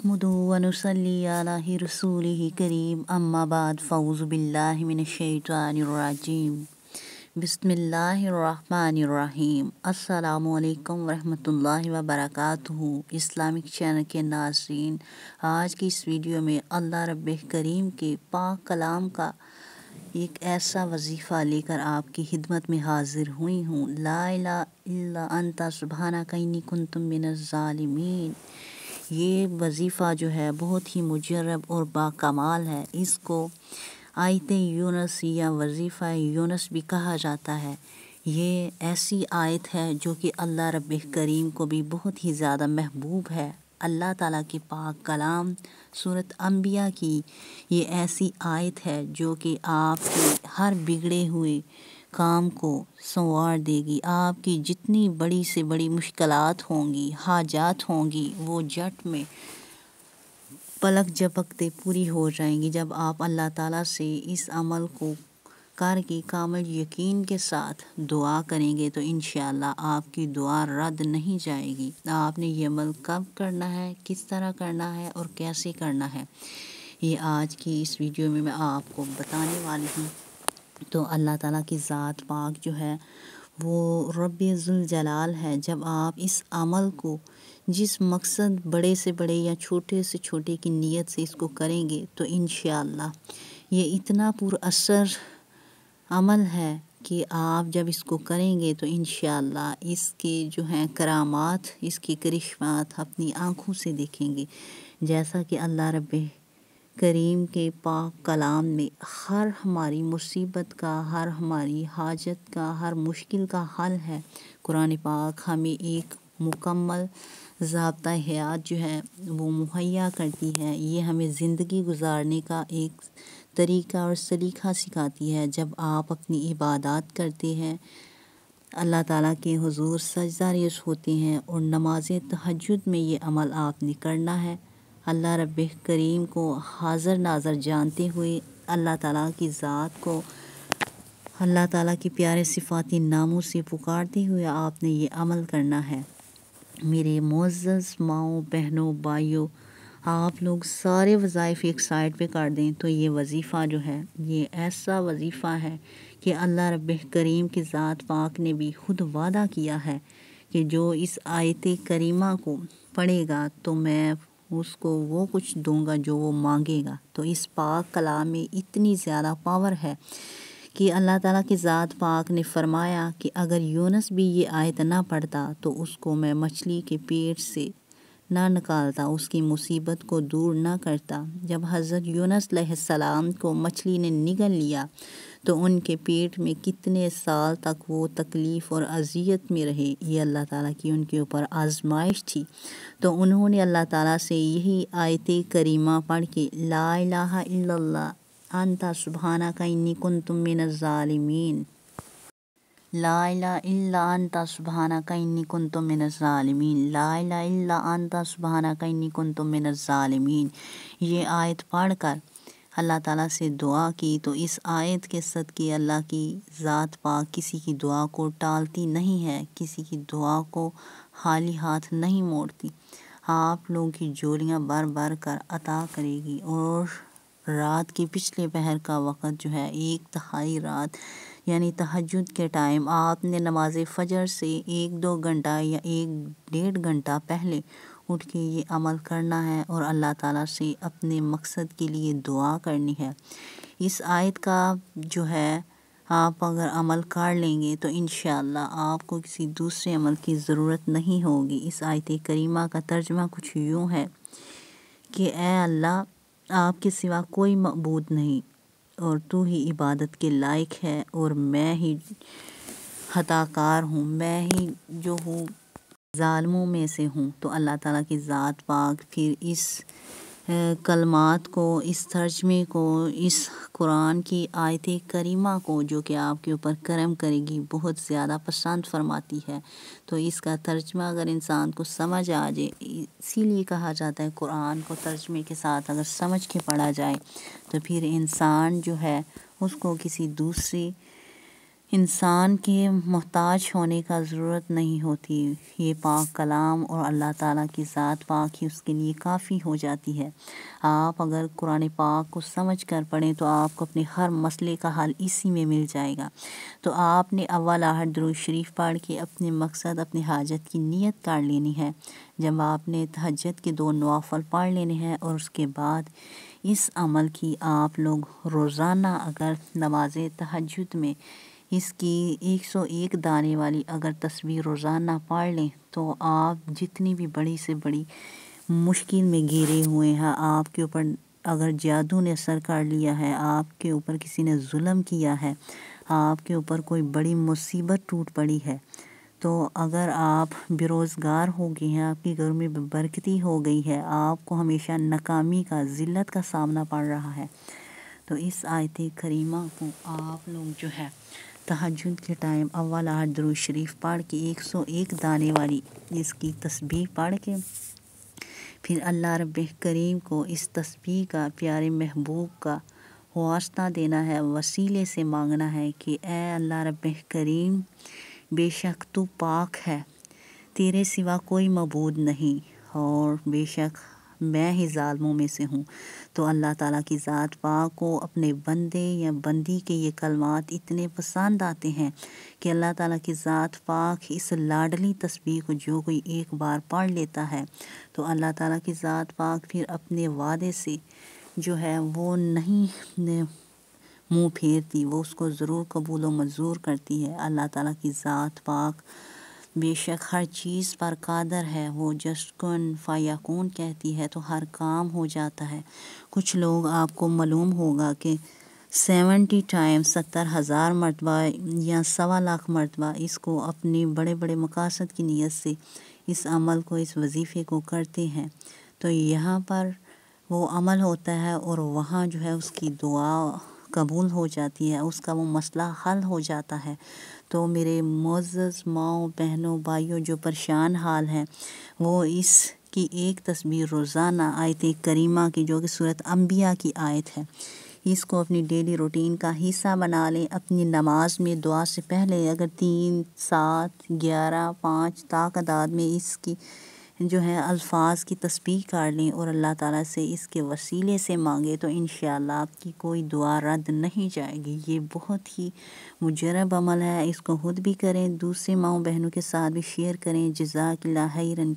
नहमदुहु व नुसल्ली अला रसूलिहि करीम अम्मा बाद फ़ऊज़ु बिल्लाहि मिनश शैतानिर रजीम बिस्मिल्लाहिर्रहमानिर्रहीम। अस्सलामु अलैकुम वरहमतुल्लाहि व बरकातुहू। इस्लामिक चैनल के नाज़रीन, आज की इस वीडियो में अल्लाह रब्बे करीम के पाक कलाम का एक ऐसा वजीफ़ा लेकर आपकी खिदमत में हाजिर हुई हूँ। ला इलाहा इल्ला अंता सुब्हानका इन्नी कुन्तु मिनज़ ज़ालिमीन। ये वजीफ़ा जो है बहुत ही मुजर्रब और बाकमाल है। इसको आयत यूनुस या वजीफ़ा यूनुस भी कहा जाता है। ये ऐसी आयत है जो कि अल्लाह रब्बे करीम को भी बहुत ही ज़्यादा महबूब है। अल्लाह ताला के पाक कलाम सूरत अंबिया की ये ऐसी आयत है जो कि आपके हर बिगड़े हुए काम को संवार देगी। आपकी जितनी बड़ी से बड़ी मुश्किलात होंगी, हाजात होंगी, वो झट में पलक झपकते पूरी हो जाएंगी जब आप अल्लाह ताला से इस अमल को करके कामिल यकीन के साथ दुआ करेंगे तो इंशाअल्लाह आपकी दुआ रद्द नहीं जाएगी। आपने ये अमल कब करना है, किस तरह करना है और कैसे करना है, ये आज की इस वीडियो में मैं आपको बताने वाली हूँ। तो अल्लाह ताला की ज़ात पाक जो है वो रब्बे ज़ुल जलाल है। जब आप इस अमल को जिस मकसद बड़े से बड़े या छोटे से छोटे की नीयत से इसको करेंगे तो इंशाअल्लाह ये इतना पुरअसर अमल है कि आप जब इसको करेंगे तो इंशाअल्लाह इसके जो हैं करामात, इसके करिश्मात अपनी आँखों से देखेंगे। जैसा कि अल्लाह रब्बे करीम के पाक कलाम में हर हमारी मुसीबत का, हर हमारी हाजत का, हर मुश्किल का हल है। कुरान पाक हमें एक मुकम्मल ज़ाब्ता हयात जो है वो मुहैया करती है। ये हमें ज़िंदगी गुजारने का एक तरीका और सलीका सिखाती है। जब आप अपनी इबादत करते हैं, अल्लाह ताला के हुजूर सजदा रेज़ होते हैं और नमाज़ तहज्जुद में ये अमल आपने करना है। अल्लाह रब्बे करीम को हाज़र नाज़र जानते हुए अल्लाह ताला की ज़ात को अल्लाह ताला की प्यारे सिफ़ाती नामों से पुकारते हुए आपने ये अमल करना है। मेरे मुअज़्ज़ज़ माओ, बहनों, भाइयों, आप लोग सारे वज़ाइफ़ एक साइड पे कर दें तो ये वजीफ़ा जो है ये ऐसा वजीफ़ा है कि अल्लाह रब्बे करीम की ज़ात पाक ने भी खुद वादा किया है कि जो इस आयत करीमा को पढ़ेगा तो मैं उसको वो कुछ दूंगा जो वो मांगेगा। तो इस पाक कलाम में इतनी ज़्यादा पावर है कि अल्लाह ताला की ज़ात पाक ने फरमाया कि अगर यूनुस भी ये आयत ना पढ़ता तो उसको मैं मछली के पेट से ना निकालता, उसकी मुसीबत को दूर ना करता। जब हज़रत यूनुस अलैहिस्सलाम को मछली ने निगल लिया तो उनके पेट में कितने साल तक वो तकलीफ़ और अज़ियत में रहे। ये अल्लाह ताला की उनके ऊपर आजमाइश थी। तो उन्होंने अल्लाह ताला से यही आयत करीमा पढ़ के ला इलाहा इल्लल्लाह अंता सुब्हानका इन्नी कुन्तु मिनज़ ज़ालिमीन, ला इलाहा इल्ला अंता सुब्हानका इन्नी कुन्तु मिनज़ ज़ालिमीन, ला इलाहा इल्ला अंता सुब्हानका इन्नी कुन्तु मिनज़ ज़ालिमीन, ये आयत पढ़कर अल्लाह ताला से दुआ की तो इस आयत के सदक़े अल्लाह की ज़ात पाक किसी की दुआ को टालती नहीं है, किसी की दुआ को खाली हाथ नहीं मोड़ती। आप लोगों की झोलियाँ भर भर कर अता करेगी। और रात के पिछले पहर का वक़्त जो है, एक तिहाई रात यानी तहज्जुद के टाइम आपने नमाज फ़जर से 1-2 घंटा या 1-1.5 घंटा पहले उठ के ये अमल करना है और अल्लाह ताला से अपने मकसद के लिए दुआ करनी है। इस आयत का जो है आप अगर अमल कर लेंगे तो इंशाअल्लाह आपको किसी दूसरे अमल की ज़रूरत नहीं होगी। इस आयत करीमा का तर्जुमा कुछ यूँ है कि ए अल्लाह, आपके सिवा कोई मअबूद नहीं और तू ही इबादत के लायक है और मैं ही खताकार हूँ, मैं ही जो हूँ ज़ालिमों में से हूँ। तो अल्लाह ताला की ज़ात पाक फिर इस कलमात को, इस तर्जमे को, इस कुरान की आयत करीमा को जो कि आपके ऊपर करम करेगी बहुत ज़्यादा पसंद फरमाती है। तो इसका तर्जमा अगर इंसान को समझ आ जाए, इसीलिए कहा जाता है कुरान को तर्जमे के साथ अगर समझ के पढ़ा जाए तो फिर इंसान जो है उसको किसी दूसरी انسان کے محتاج ہونے کا ضرورت نہیں ہوتی، یہ پاک کلام اور اللہ تعالیٰ کی ذات پاک ہی اس کے لیے کافی ہو جاتی ہے۔ آپ اگر قرآن پاک کو سمجھ کر پڑھیں تو آپ کو اپنے ہر مسئلے کا حل اسی میں مل جائے گا۔ تو آپ نے اول آہٹ درود شریف پڑھ کے اپنے مقصد، اپنی حاجت کی نیت کر لینی ہے۔ جب آپ نے تہجد کے 2 نوافل پڑھ لینے ہیں اور اس کے بعد اس عمل کی آپ لوگ روزانہ اگر نماز تہجد میں اس کی 101 دانے والی اگر تسبیح روزانہ پڑھ لیں تو آپ جتنی بھی بڑی سے بڑی مشکل میں گھرے ہوئے ہیں، آپ کے اوپر اگر جادو نے اثر کر لیا ہے، آپ کے اوپر کسی نے ظلم کیا ہے، آپ کے اوپر کوئی بڑی مصیبت ٹوٹ پڑی ہے، تو اگر آپ بے روزگار ہو گئے ہیں، آپ کے گھر میں بے برکتی ہو گئی ہے، آپ کو ہمیشہ ناکامی کا، ذلت کا سامنا پڑ رہا ہے، تو اس آیت کریمہ کو آپ لوگ جو ہے تہجد کے ٹائم اول آہٹ درود شریف پڑھ کے 101 دانے والی اس کی تسبیح پڑھ کے پھر اللہ رب کریم کو اس تسبیح کا، پیارے محبوب کا واسطہ دینا ہے، وسیلے سے مانگنا ہے کہ اے اللہ رب کریم، بے شک تو پاک ہے، تیرے سوا کوئی معبود نہیں، اور بے شک میں ہی ظالموں میں سے ہوں۔ تو اللہ تعالیٰ کی ذات پاک کو اپنے بندے یا بندی کے یہ کلمات اتنے پسند آتے ہیں کہ اللہ تعالیٰ کی ذات پاک اس لاڈلی تسبیح کو جو کوئی ایک بار پڑھ لیتا ہے تو اللہ تعالیٰ کی ذات پاک پھر اپنے وعدے سے جو ہے وہ نہیں منہ پھیرتی، وہ اس کو ضرور قبول و منظور کرتی ہے۔ اللہ تعالیٰ کی ذات پاک بے شک ہر چیز پر قادر ہے، وہ جسٹ کن فیکون کہتی ہے تو ہر کام ہو جاتا ہے۔ کچھ لوگ آپ کو معلوم ہوگا کہ 70 ٹائم 70,000 مرتبہ یا 1.25 مرتبہ اس کو اپنی بڑے بڑے مقاصد کی نیت سے اس عمل کو، اس وظیفے کو کرتے ہیں، تو یہاں پر وہ عمل ہوتا ہے اور وہاں جو ہے اس کی دعا قبول ہو جاتی ہے، اس کا وہ مسئلہ حل ہو جاتا ہے۔ تو میرے معزز ماؤں، بہنوں، بھائیوں جو پریشان حال ہیں، وہ اس کی ایک تسبیح روزانہ آیت کریمہ کی جو کہ سورۃ انبیاء کی آیت ہے، اس کو اپنی ڈیلی روٹین کا حصہ بنا لیں۔ اپنی نماز میں دعا سے پہلے اگر 3، 7، 11، 5 تعداد میں اس کی جو ہے الفاظ کی تسبیح کر لیں اور اللہ تعالیٰ سے اس کے وسیلے سے مانگے تو انشاءاللہ آپ کی کوئی دعا رد نہیں جائے گی۔ یہ بہت ہی مجرب عمل ہے، اس کو خود بھی کریں، دوسرے ماؤں بہنوں کے ساتھ بھی شیئر کریں۔ جزاک اللہ خیرن۔